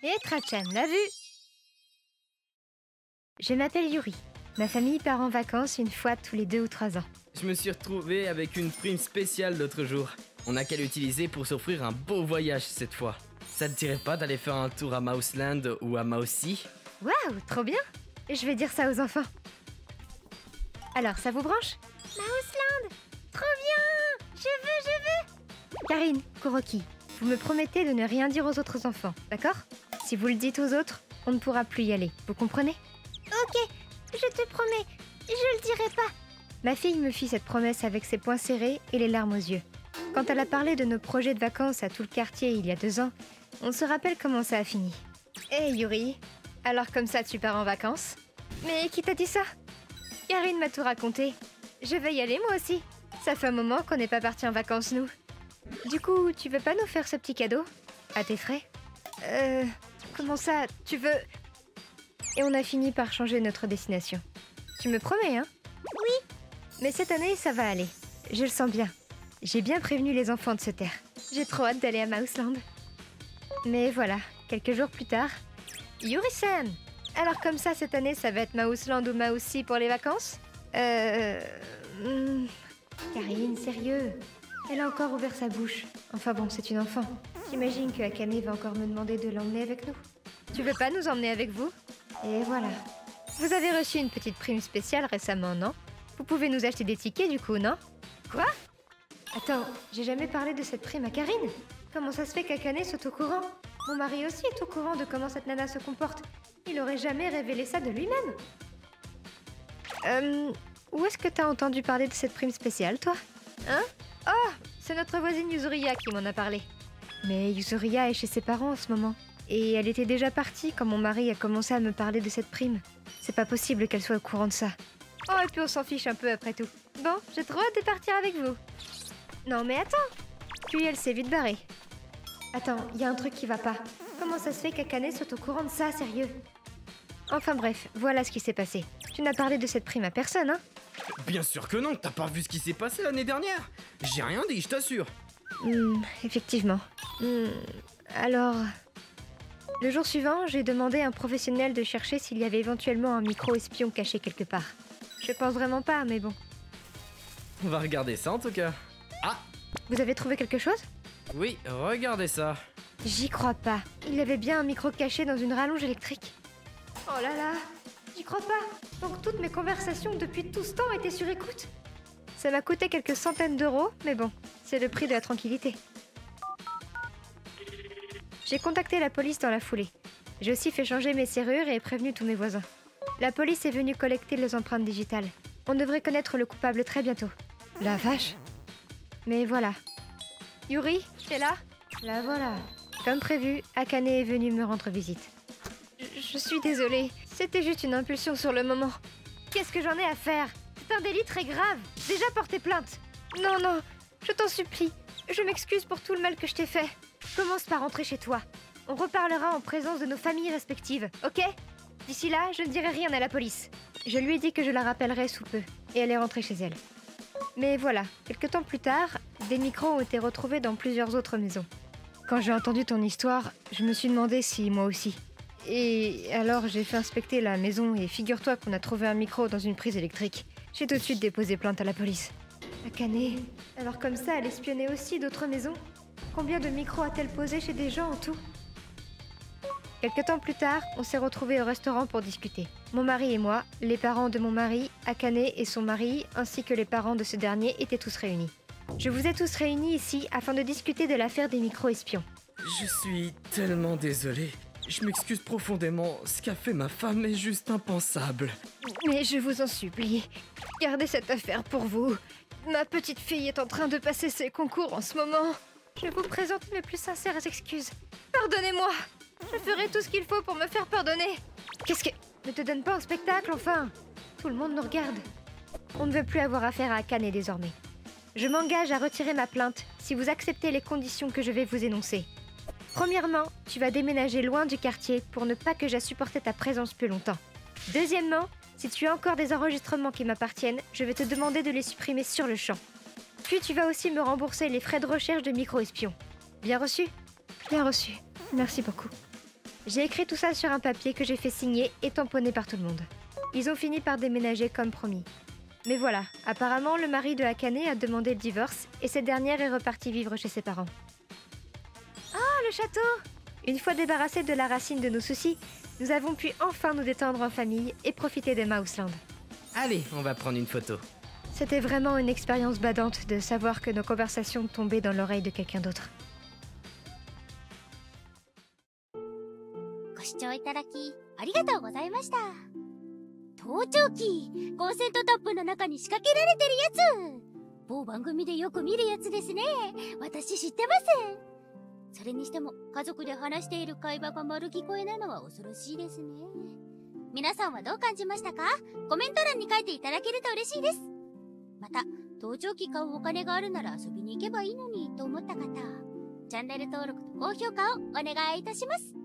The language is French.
Et Trachan l'a vu. Je m'appelle Yuri. Ma famille part en vacances une fois tous les 2 ou 3 ans. Je me suis retrouvé avec une prime spéciale l'autre jour. On n'a qu'à l'utiliser pour s'offrir un beau voyage cette fois. Ça te dirait pas d'aller faire un tour à Mouseland ou à Mousy? Waouh, trop bien! Je vais dire ça aux enfants. Alors, ça vous branche? Mouseland! Trop bien! Je veux! Karine, Kuroki, vous me promettez de ne rien dire aux autres enfants, d'accord? Si vous le dites aux autres, on ne pourra plus y aller, vous comprenez? Ok, je te promets, je le dirai pas. Ma fille me fit cette promesse avec ses poings serrés et les larmes aux yeux. Quand elle a parlé de nos projets de vacances à tout le quartier il y a 2 ans, on se rappelle comment ça a fini. Hey Yuri, alors comme ça tu pars en vacances? Mais qui t'a dit ça? Karine m'a tout raconté. Je vais y aller moi aussi. Ça fait un moment qu'on n'est pas partis en vacances nous. Du coup, tu veux pas nous faire ce petit cadeau? À tes frais? Comment ça? Tu veux... Et on a fini par changer notre destination. Tu me promets, hein? Oui. Mais cette année, ça va aller. Je le sens bien. J'ai bien prévenu les enfants de se taire. J'ai trop hâte d'aller à Mouseland. Mais voilà, quelques jours plus tard... Yuri-san! Alors comme ça, cette année, ça va être Mouseland ou Mousy pour les vacances? Karine, sérieux? Elle a encore ouvert sa bouche. Enfin bon, c'est une enfant. J'imagine que Akane va encore me demander de l'emmener avec nous. Tu veux pas nous emmener avec vous? Et voilà. Vous avez reçu une petite prime spéciale récemment, non? Vous pouvez nous acheter des tickets du coup, non? Quoi? Attends, j'ai jamais parlé de cette prime à Karine. Comment ça se fait qu'Akane soit au courant? Mon mari aussi est au courant de comment cette nana se comporte. Il aurait jamais révélé ça de lui-même. Où est-ce que t'as entendu parler de cette prime spéciale, toi? Hein? Oh, c'est notre voisine Yuzuriya qui m'en a parlé. Mais Yuzuriya est chez ses parents en ce moment. Et elle était déjà partie quand mon mari a commencé à me parler de cette prime. C'est pas possible qu'elle soit au courant de ça. Oh, et puis on s'en fiche un peu après tout. Bon, j'ai trop hâte de partir avec vous. Non mais attends. Puis elle s'est vite barrée. Attends, il y a un truc qui va pas. Comment ça se fait qu'Akane soit au courant de ça, sérieux? Enfin bref, voilà ce qui s'est passé. Tu n'as parlé de cette prime à personne, hein? Bien sûr que non, t'as pas vu ce qui s'est passé l'année dernière? J'ai rien dit, je t'assure. Effectivement. Alors... Le jour suivant, j'ai demandé à un professionnel de chercher s'il y avait éventuellement un micro-espion caché quelque part. Je pense vraiment pas, mais bon. On va regarder ça en tout cas. Ah! Vous avez trouvé quelque chose? Oui, regardez ça. J'y crois pas. Il y avait bien un micro caché dans une rallonge électrique. Oh là là! J'y crois pas! Donc toutes mes conversations depuis tout ce temps étaient sur écoute? Ça m'a coûté quelques centaines d'euros, mais bon, c'est le prix de la tranquillité. J'ai contacté la police dans la foulée. J'ai aussi fait changer mes serrures et prévenu tous mes voisins. La police est venue collecter les empreintes digitales. On devrait connaître le coupable très bientôt. La vache! Mais voilà. Yuri, t'es là? La voilà. Comme prévu, Akane est venu me rendre visite. Je suis désolée. C'était juste une impulsion sur le moment. Qu'est-ce que j'en ai à faire? C'est un délit très grave. Déjà porté plainte. Non, non, je t'en supplie. Je m'excuse pour tout le mal que je t'ai fait. Commence par rentrer chez toi. On reparlera en présence de nos familles respectives, ok? D'ici là, je ne dirai rien à la police. Je lui ai dit que je la rappellerai sous peu, et elle est rentrée chez elle. Mais voilà, quelques temps plus tard, des micros ont été retrouvés dans plusieurs autres maisons. Quand j'ai entendu ton histoire, je me suis demandé si moi aussi. Et alors j'ai fait inspecter la maison et figure-toi qu'on a trouvé un micro dans une prise électrique. J'ai tout de suite déposé plainte à la police. Akane, alors comme ça, elle espionnait aussi d'autres maisons? Combien de micros a-t-elle posé chez des gens en tout? Quelque temps plus tard, on s'est retrouvés au restaurant pour discuter. Mon mari et moi, les parents de mon mari, Akane et son mari, ainsi que les parents de ce dernier étaient tous réunis. Je vous ai tous réunis ici afin de discuter de l'affaire des micro-espions. Je suis tellement désolé. Je m'excuse profondément. Ce qu'a fait ma femme est juste impensable. Mais je vous en supplie, gardez cette affaire pour vous. Ma petite fille est en train de passer ses concours en ce moment. Je vous présente mes plus sincères excuses. Pardonnez-moi. Je ferai tout ce qu'il faut pour me faire pardonner. Qu'est-ce que... Ne te donne pas un spectacle, enfin. Tout le monde nous regarde. On ne veut plus avoir affaire à Akane désormais. Je m'engage à retirer ma plainte si vous acceptez les conditions que je vais vous énoncer. Premièrement, tu vas déménager loin du quartier pour ne pas que j'aie supporté ta présence plus longtemps. Deuxièmement, si tu as encore des enregistrements qui m'appartiennent, je vais te demander de les supprimer sur le champ. Puis tu vas aussi me rembourser les frais de recherche de micro-espions. Bien reçu? Bien reçu. Merci beaucoup. J'ai écrit tout ça sur un papier que j'ai fait signer et tamponner par tout le monde. Ils ont fini par déménager comme promis. Mais voilà, apparemment le mari de Akane a demandé le divorce et cette dernière est repartie vivre chez ses parents. Oh, le château! Une fois débarrassés de la racine de nos soucis, nous avons pu enfin nous détendre en famille et profiter de Mouseland. Allez, on va prendre une photo. C'était vraiment une expérience badante de savoir que nos conversations tombaient dans l'oreille de quelqu'un d'autre. ご視聴いただきありがとうございました。盗聴器、コンセントタップの中に仕掛けられてるやつ。某番組でよく見るやつですね。私知ってます。それにしても家族で話している会話が丸聞こえなのは恐ろしいですね。皆さんはどう感じましたか？コメント欄に書いていただけると嬉しいです。また、盗聴器買うお金があるなら遊びに行けばいいのにと思った方、チャンネル登録と高評価をお願いいたします。